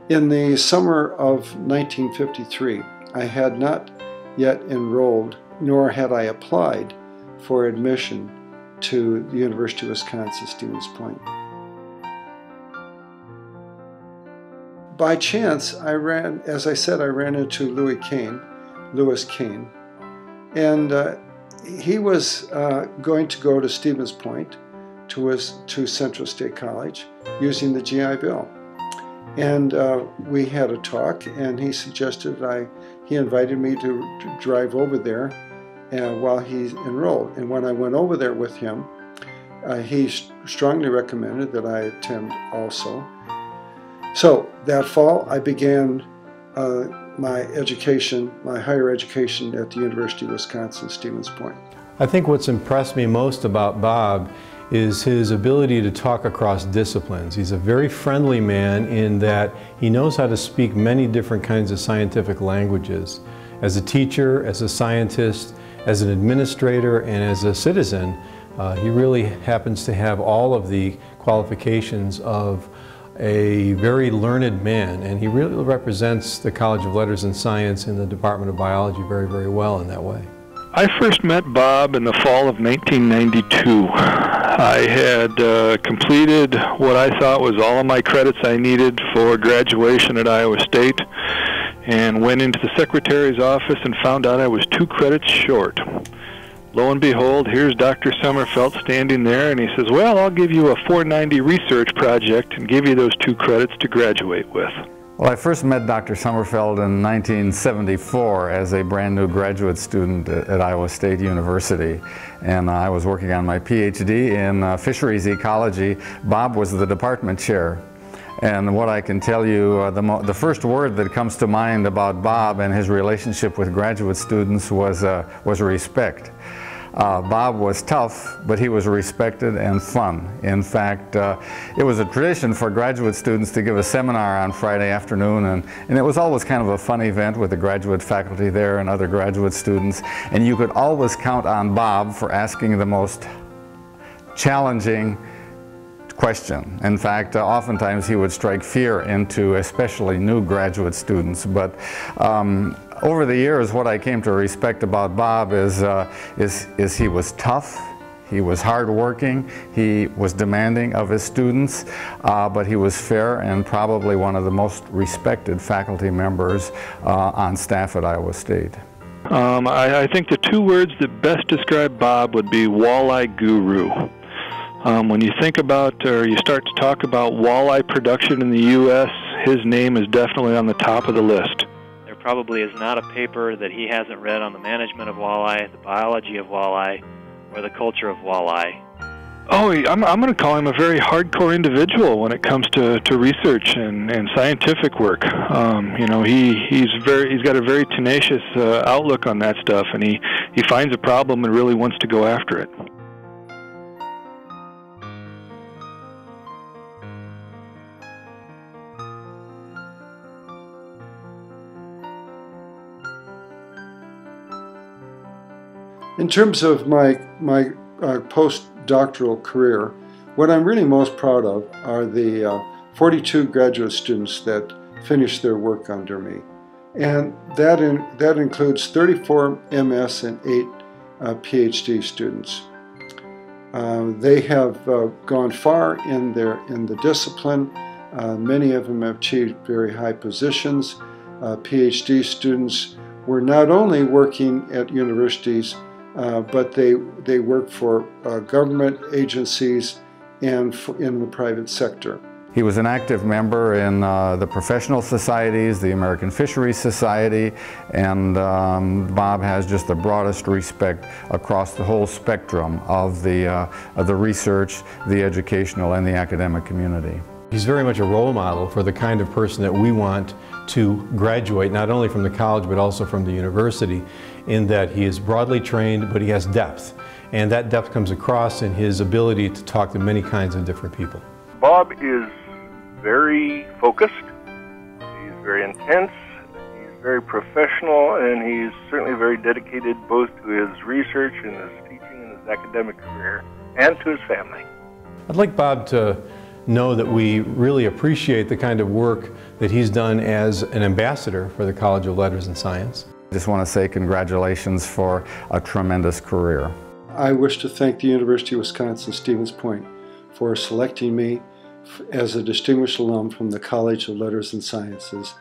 In the summer of 1953, I had not yet enrolled, nor had I applied for admission to the University of Wisconsin-Stevens Point. By chance, as I said, I ran into Louis Kane, and he was going to go to Stevens Point to Central State College using the GI Bill. And we had a talk, and he suggested he invited me to drive over there while he enrolled. And when I went over there with him, he strongly recommended that I attend also. So that fall, I began my higher education at the University of Wisconsin-Stevens Point. I think what's impressed me most about Bob is his ability to talk across disciplines. He's a very friendly man in that he knows how to speak many different kinds of scientific languages. As a teacher, as a scientist, as an administrator, and as a citizen, he really happens to have all of the qualifications of a very learned man, and he really represents the College of Letters and Science in the Department of Biology very, very well in that way. I first met Bob in the fall of 1992. I had completed what I thought was all of my credits I needed for graduation at Iowa State, and went into the secretary's office and found out I was 2 credits short. Lo and behold, here's Dr. Summerfelt standing there, and he says, well, I'll give you a 490 research project and give you those 2 credits to graduate with. Well, I first met Dr. Summerfelt in 1974 as a brand new graduate student at Iowa State University. And I was working on my PhD in fisheries ecology. Bob was the department chair. And what I can tell you, the first word that comes to mind about Bob and his relationship with graduate students was respect. Bob was tough, but he was respected and fun. In fact, it was a tradition for graduate students to give a seminar on Friday afternoon, and it was always kind of a fun event with the graduate faculty there and other graduate students. And you could always count on Bob for asking the most challenging question. In fact, oftentimes he would strike fear into especially new graduate students. But over the years, what I came to respect about Bob is he was tough, he was hardworking, he was demanding of his students, but he was fair and probably one of the most respected faculty members on staff at Iowa State. I think the 2 words that best describe Bob would be walleye guru. When you think about, or you start to talk about walleye production in the U.S., his name is definitely on the top of the list. There probably is not a paper that he hasn't read on the management of walleye, the biology of walleye, or the culture of walleye. Oh, I'm going to call him a very hardcore individual when it comes to research and scientific work. You know, he's got a very tenacious outlook on that stuff, and he finds a problem and really wants to go after it. In terms of my postdoctoral career, what I'm really most proud of are the 42 graduate students that finished their work under me. And that includes 34 MS and 8 PhD students. They have gone far in the discipline. Many of them have achieved very high positions. PhD students were not only working at universities, but they work for government agencies and in the private sector. He was an active member in the professional societies, the American Fisheries Society, and Bob has just the broadest respect across the whole spectrum of the research, the educational, and the academic community. He's very much a role model for the kind of person that we want to graduate, not only from the college but also from the university, in that he is broadly trained, but he has depth. And that depth comes across in his ability to talk to many kinds of different people. Bob is very focused, he's very intense, he's very professional, and he's certainly very dedicated both to his research and his teaching and his academic career, and to his family. I'd like Bob to know that we really appreciate the kind of work that he's done as an ambassador for the College of Letters and Science. I just want to say congratulations for a tremendous career. I wish to thank the University of Wisconsin-Stevens Point for selecting me as a distinguished alum from the College of Letters and Sciences.